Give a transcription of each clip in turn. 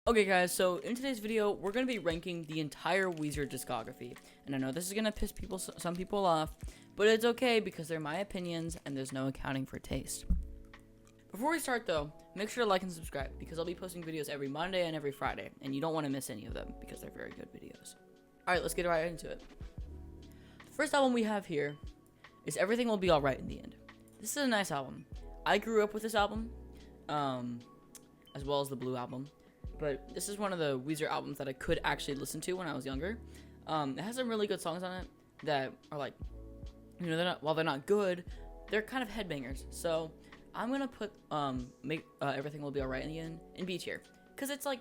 Okay guys, so in today's video, we're going to be ranking the entire Weezer discography. And I know this is going to piss some people off, but it's okay because they're my opinions and there's no accounting for taste. Before we start though, make sure to like and subscribe because I'll be posting videos every Monday and every Friday, and you don't want to miss any of them because they're very good videos. Alright, let's get right into it. The first album we have here is Everything Will Be Alright in the End. This is a nice album. I grew up with this album, as well as the Blue album. But this is one of the Weezer albums that I could actually listen to when I was younger. It has some really good songs on it that are like, you know, while they're not good, they're kind of headbangers. So I'm gonna put Everything Will Be Alright in the End in B tier, because it's like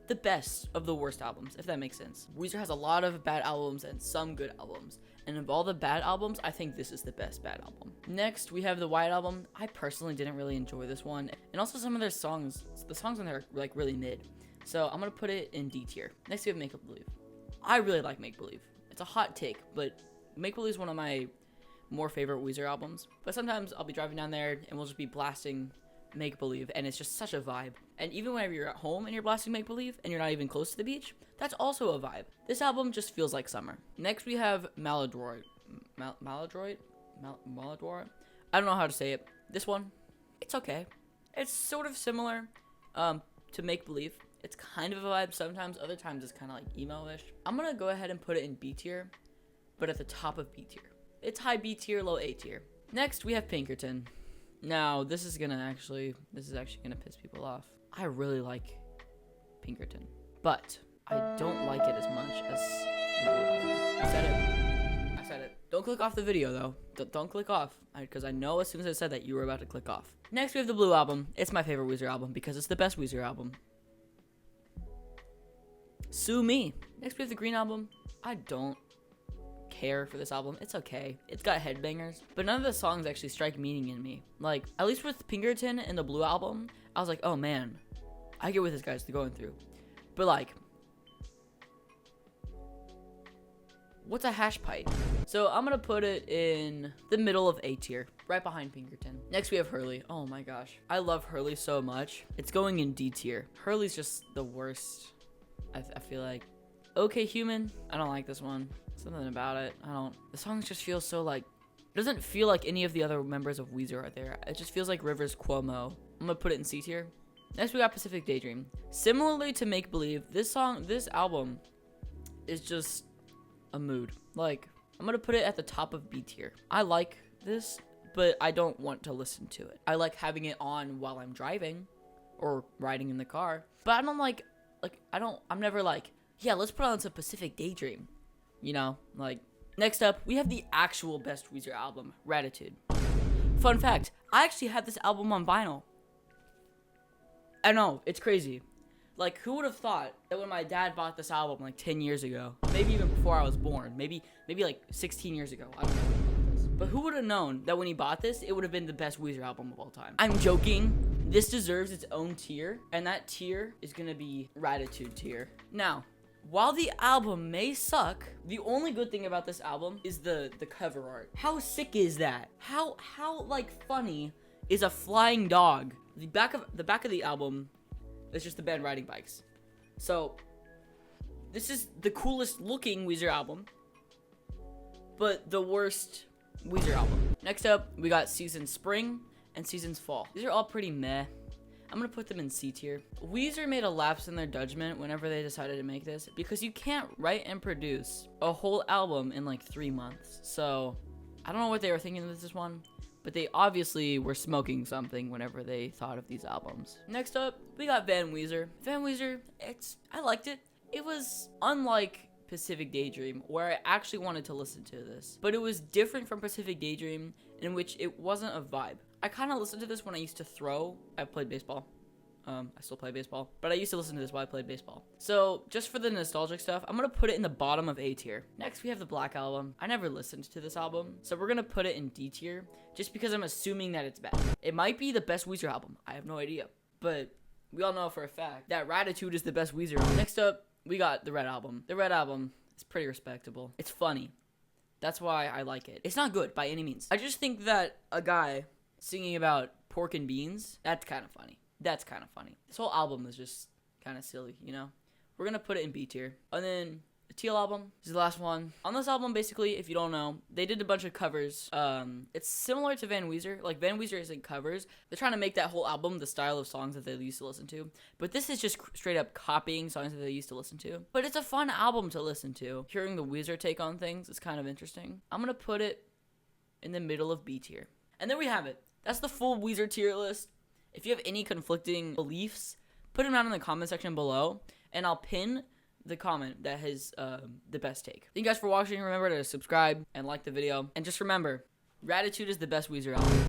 the best of the worst albums, if that makes sense. Weezer has a lot of bad albums and some good albums, and of all the bad albums, I think this is the best bad album. Next, we have the White Album. I personally didn't really enjoy this one, and also some of their songs, the songs on there are like really mid, so I'm gonna put it in D tier. Next, we have Make Believe. I really like Make Believe. It's a hot take, but Make Believe is one of my more favorite Weezer albums. But sometimes I'll be driving down there and we'll just be blasting Make Believe, and it's just such a vibe. And even whenever you're at home and you're blasting Make Believe and you're not even close to the beach, that's also a vibe. This album just feels like summer. Next, we have Maladroit. Maladroit? I don't know how to say it. This one, it's okay. It's sort of similar to Make Believe. It's kind of a vibe sometimes. Other times it's kind of like email-ish. I'm gonna go ahead and put it in B tier, but at the top of B tier. It's high B tier, low A tier. Next, we have Pinkerton. Now, this is actually gonna piss people off. I really like Pinkerton, but I don't like it as much as the Blue album. I said it. Don't click off the video though. Don't click off, because I know as soon as I said that you were about to click off. Next, we have the Blue album. It's my favorite Weezer album because it's the best Weezer album. Sue me. Next, we have the Green album. I don't care for this album. It's okay. It's got headbangers, but none of the songs actually strike meaning in me. Like, at least with Pinkerton and the Blue album, I was like, oh man, I get what this guy's going through. But like, what's a hash pipe? So I'm gonna put it in the middle of A tier, right behind Pinkerton. Next, we have Hurley. Oh my gosh, I love Hurley so much. It's going in D tier. Hurley's just the worst. I feel like. Okay Human, I don't like this one. Something about it, the songs just feel so like, it doesn't feel like any of the other members of Weezer are there. It just feels like Rivers Cuomo. I'm gonna put it in C tier. Next, we got Pacific Daydream. Similarly to Make Believe, this album is just a mood. Like, I'm gonna put it at the top of B tier. I like this, but I don't want to listen to it. I like having it on while I'm driving or riding in the car, but I don't I'm never like, yeah, let's put on some Pacific Daydream. You know, like, next up, we have the actual best Weezer album, Raditude. Fun fact, I actually had this album on vinyl. I know, it's crazy. Like, who would have thought that when my dad bought this album like 10 years ago, maybe even before I was born, maybe like 16 years ago, I don't know when he bought this. But who would have known that when he bought this, it would have been the best Weezer album of all time? I'm joking. This deserves its own tier, and that tier is gonna be Raditude tier. Now, while the album may suck, the only good thing about this album is the cover art. How sick is that? How like funny is a flying dog? The back of the album is just the band riding bikes. So this is the coolest looking Weezer album, but the worst Weezer album. Next up, we got Seasons Spring and Seasons Fall. These are all pretty meh. I'm gonna put them in C tier. Weezer made a lapse in their judgment whenever they decided to make this, because you can't write and produce a whole album in like 3 months. So I don't know what they were thinking with this one, but they obviously were smoking something whenever they thought of these albums. Next up, we got Van Weezer. Van Weezer, I liked it. It was unlike Pacific Daydream, where I actually wanted to listen to this, but it was different from Pacific Daydream, in which it wasn't a vibe. I kind of listened to this when I used to throw. I played baseball. I still play baseball, but I used to listen to this while I played baseball. So just for the nostalgic stuff, I'm gonna put it in the bottom of A tier. Next, we have the Black album. I never listened to this album, so we're gonna put it in D tier, just because I'm assuming that it's bad. It might be the best Weezer album. I have no idea, but we all know for a fact that Raditude is the best Weezer album. Next up, we got the Red album. The Red album is pretty respectable. It's funny. That's why I like it. It's not good by any means. I just think that a guy singing about pork and beans, that's kind of funny. This whole album is just kind of silly, you know? We're gonna put it in B tier. And then the Teal album is the last one. On this album, basically, if you don't know, they did a bunch of covers. It's similar to Van Weezer. Like, Van Weezer isn't covers. They're trying to make that whole album the style of songs that they used to listen to. But this is just straight up copying songs that they used to listen to. But it's a fun album to listen to. Hearing the Weezer take on things is kind of interesting. I'm gonna put it in the middle of B tier. And there we have it. That's the full Weezer tier list. If you have any conflicting beliefs, put them down in the comment section below, and I'll pin the comment that has the best take. Thank you guys for watching. Remember to subscribe and like the video. And just remember, Raditude is the best Weezer album.